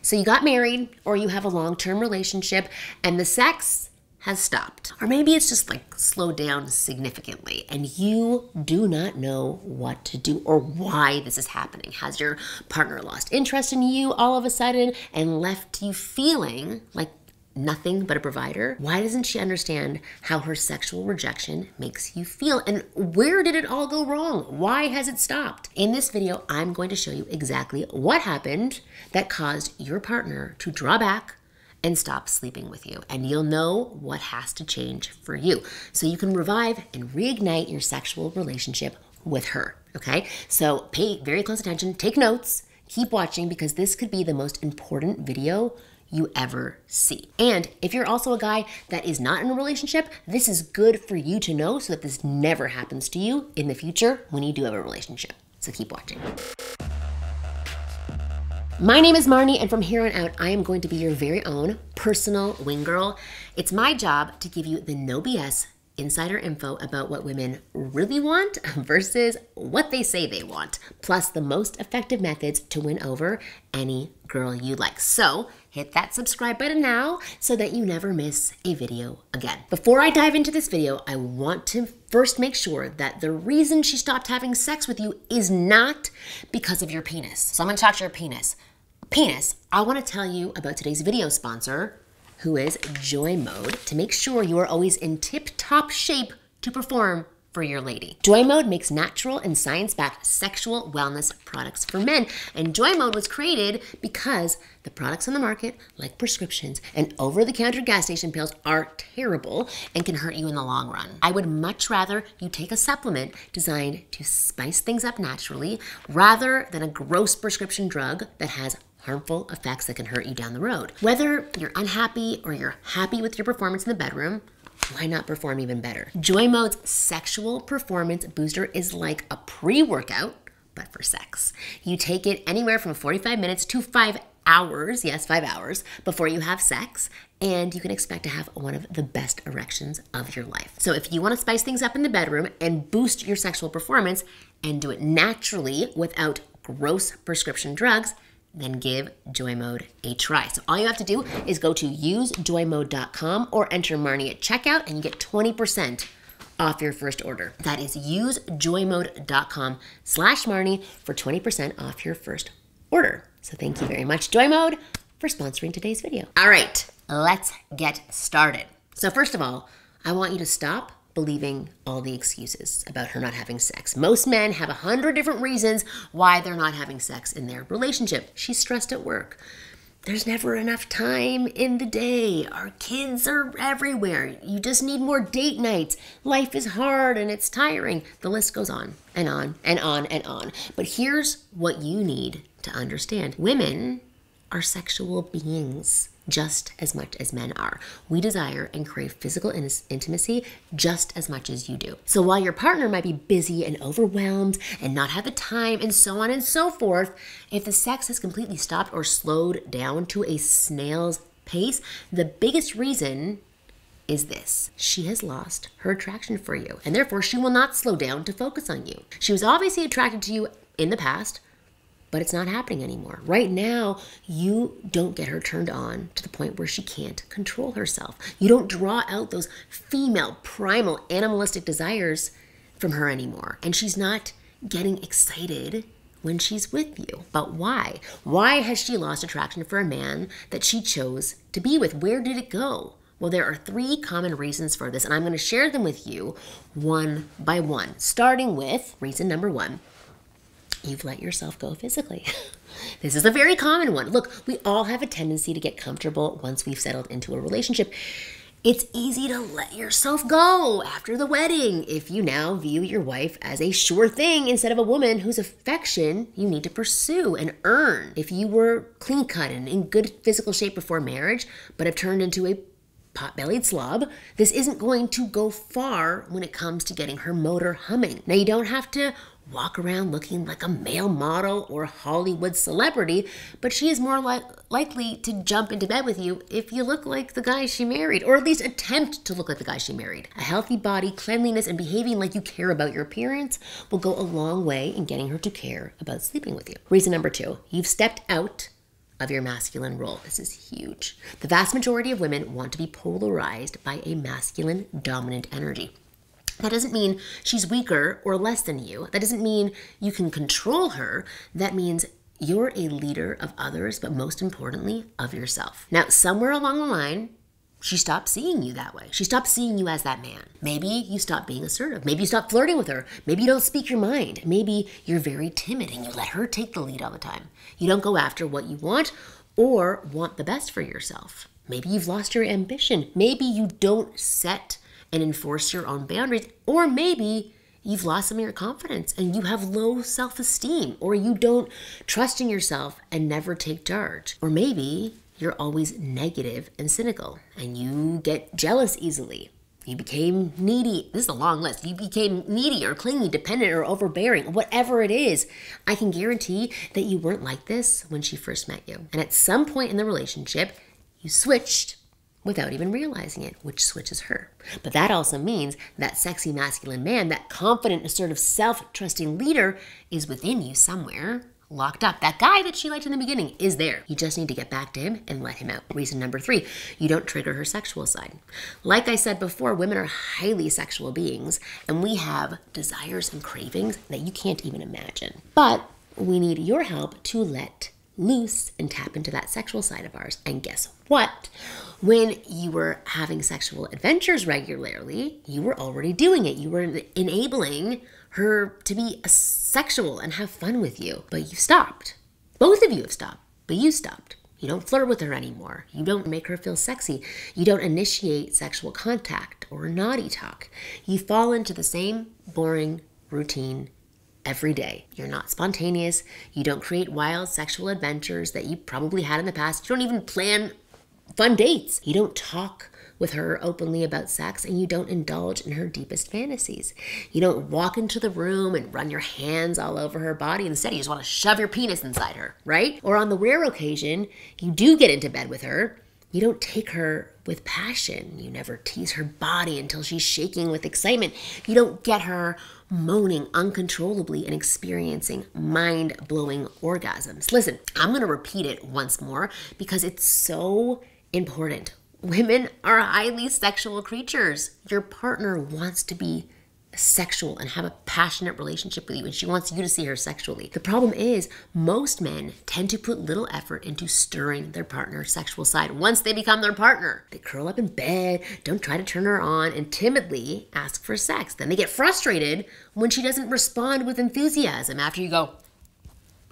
So you got married, or you have a long-term relationship, and the sex has stopped. Or maybe it's just like slowed down significantly, and you do not know what to do or why this is happening. Has your partner lost interest in you all of a sudden and left you feeling like nothing but a provider? Why doesn't she understand how her sexual rejection makes you feel? And where did it all go wrong? Why has it stopped? In this video, I'm going to show you exactly what happened that caused your partner to draw back and stop sleeping with you. And you'll know what has to change for you so you can revive and reignite your sexual relationship with her, okay? So pay very close attention, take notes, keep watching, because this could be the most important video you ever see. And if you're also a guy that is not in a relationship, this is good for you to know so that this never happens to you in the future when you do have a relationship. So keep watching. My name is Marni, and from here on out, I am going to be your very own personal wing girl. It's my job to give you the no BS insider info about what women really want versus what they say they want, plus the most effective methods to win over any girl you like. So hit that subscribe button now so that you never miss a video again. Before I dive into this video, I want to first make sure that the reason she stopped having sex with you is not because of your penis. So I'm gonna talk to your penis. I want to tell you about today's video sponsor, who is Joy Mode, to make sure you are always in tip-top shape to perform for your lady. Joy Mode makes natural and science-backed sexual wellness products for men. And Joy Mode was created because the products on the market, like prescriptions and over-the-counter gas station pills, are terrible and can hurt you in the long run. I would much rather you take a supplement designed to spice things up naturally rather than a gross prescription drug that has harmful effects that can hurt you down the road. Whether you're unhappy or you're happy with your performance in the bedroom, why not perform even better? Joy Mode's Sexual Performance Booster is like a pre-workout, but for sex. You take it anywhere from 45 minutes to 5 hours, yes, 5 hours, before you have sex, and you can expect to have one of the best erections of your life. So if you want to spice things up in the bedroom and boost your sexual performance and do it naturally without gross prescription drugs, then give Joy Mode a try. So all you have to do is go to usejoymode.com or enter Marni at checkout and you get 20% off your first order. That is usejoymode.com/Marni for 20% off your first order. So thank you very much, Joy Mode, for sponsoring today's video. All right, let's get started. So first of all, I want you to stop believing all the excuses about her not having sex. Most men have 100 different reasons why they're not having sex in their relationship. She's stressed at work. There's never enough time in the day. Our kids are everywhere. You just need more date nights. Life is hard and it's tiring. The list goes on and on and on and on. But here's what you need to understand. Women are sexual beings just as much as men are. We desire and crave physical intimacy just as much as you do. So while your partner might be busy and overwhelmed and not have the time and so on and so forth, if the sex has completely stopped or slowed down to a snail's pace, the biggest reason is this: she has lost her attraction for you, and therefore she will not slow down to focus on you. She was obviously attracted to you in the past, but it's not happening anymore. Right now, you don't get her turned on to the point where she can't control herself. You don't draw out those female, primal, animalistic desires from her anymore. And she's not getting excited when she's with you. But why? Why has she lost attraction for a man that she chose to be with? Where did it go? Well, there are 3 common reasons for this, and I'm going to share them with you one by one, starting with reason number 1. You've let yourself go physically. This is a very common one. Look, we all have a tendency to get comfortable once we've settled into a relationship. It's easy to let yourself go after the wedding if you now view your wife as a sure thing instead of a woman whose affection you need to pursue and earn. If you were clean-cut and in good physical shape before marriage, but have turned into a pot-bellied slob, this isn't going to go far when it comes to getting her motor humming. Now, you don't have to walk around looking like a male model or Hollywood celebrity, but she is more likely to jump into bed with you if you look like the guy she married, or at least attempt to look like the guy she married. A healthy body, cleanliness, and behaving like you care about your appearance will go a long way in getting her to care about sleeping with you. Reason number 2, you've stepped out of your masculine role. This is huge. The vast majority of women want to be polarized by a masculine dominant energy. That doesn't mean she's weaker or less than you. That doesn't mean you can control her. That means you're a leader of others, but most importantly, of yourself. Now, somewhere along the line, she stopped seeing you that way. She stopped seeing you as that man. Maybe you stopped being assertive. Maybe you stopped flirting with her. Maybe you don't speak your mind. Maybe you're very timid and you let her take the lead all the time. You don't go after what you want or want the best for yourself. Maybe you've lost your ambition. Maybe you don't set and enforce your own boundaries. Or maybe you've lost some of your confidence and you have low self-esteem, or you don't trust in yourself and never take charge. Or maybe you're always negative and cynical and you get jealous easily. You became needy. This is a long list. You became needy or clingy, dependent or overbearing, whatever it is. I can guarantee that you weren't like this when she first met you. And at some point in the relationship, you switched without even realizing it, which switches her. But that also means that sexy masculine man, that confident, assertive, self-trusting leader is within you somewhere, locked up. That guy that she liked in the beginning is there. You just need to get back to him and let him out. Reason number 3, you don't trigger her sexual side. Like I said before, women are highly sexual beings, and we have desires and cravings that you can't even imagine. But we need your help to let loose and tap into that sexual side of ours. And guess what? When you were having sexual adventures regularly, you were already doing it. You were enabling her to be sexual and have fun with you. But you've stopped. Both of you have stopped, but you stopped. You don't flirt with her anymore. You don't make her feel sexy. You don't initiate sexual contact or naughty talk. You fall into the same boring routine every day. You're not spontaneous. You don't create wild sexual adventures that you probably had in the past. You don't even plan fun dates. You don't talk with her openly about sex, and you don't indulge in her deepest fantasies. You don't walk into the room and run your hands all over her body. Instead, you just want to shove your penis inside her, right? Or on the rare occasion, you do get into bed with her. You don't take her with passion. You never tease her body until she's shaking with excitement. You don't get her moaning uncontrollably and experiencing mind-blowing orgasms. Listen, I'm going to repeat it once more because it's so important. Women are highly sexual creatures. Your partner wants to be sexual and have a passionate relationship with you, and she wants you to see her sexually. The problem is most men tend to put little effort into stirring their partner's sexual side once they become their partner. They curl up in bed, don't try to turn her on, and timidly ask for sex. Then they get frustrated when she doesn't respond with enthusiasm after you go,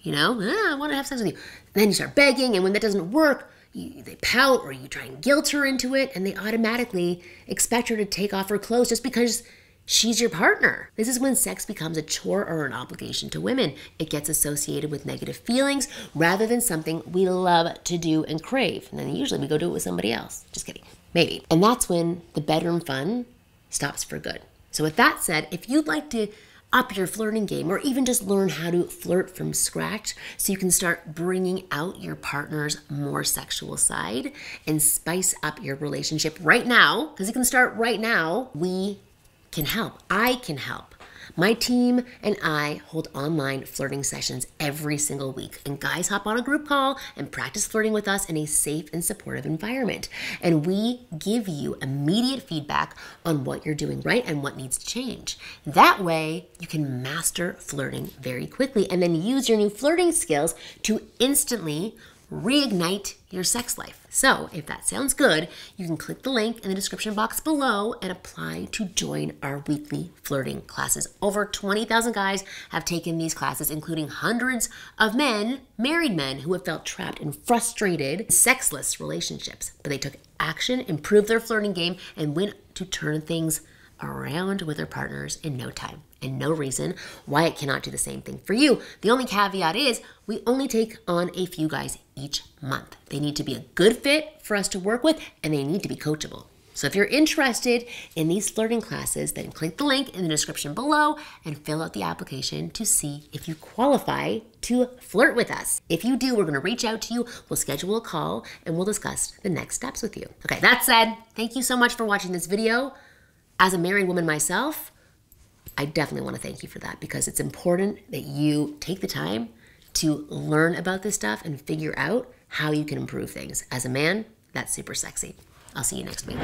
I want to have sex with you. Then you start begging, and when that doesn't work, they pout, or you try and guilt her into it, and they automatically expect her to take off her clothes just because she's your partner. This is when sex becomes a chore or an obligation to women. It gets associated with negative feelings rather than something we love to do and crave. And then usually we go do it with somebody else. Just kidding. Maybe. And that's when the bedroom fun stops for good. So with that said, if you'd like to up your flirting game, or even just learn how to flirt from scratch so you can start bringing out your partner's more sexual side and spice up your relationship right now, because it can start right now, we can help. I can help. My team and I hold online flirting sessions every single week, and guys hop on a group call and practice flirting with us in a safe and supportive environment. And we give you immediate feedback on what you're doing right and what needs to change. That way, you can master flirting very quickly and then use your new flirting skills to instantly reignite your sex life. So if that sounds good, you can click the link in the description box below and apply to join our weekly flirting classes. Over 20,000 guys have taken these classes, including hundreds of men, married men, who have felt trapped in frustrated, sexless relationships. But they took action, improved their flirting game, and went to turn things around with their partners in no time. And no reason why it cannot do the same thing for you. The only caveat is we only take on a few guys each month. They need to be a good fit for us to work with, and they need to be coachable. So if you're interested in these flirting classes, then click the link in the description below and fill out the application to see if you qualify to flirt with us. If you do, we're going to reach out to you, we'll schedule a call, and we'll discuss the next steps with you. Okay, that said, thank you so much for watching this video. As a married woman myself, I definitely want to thank you for that, because it's important that you take the time to learn about this stuff and figure out how you can improve things. As a man, that's super sexy. I'll see you next week.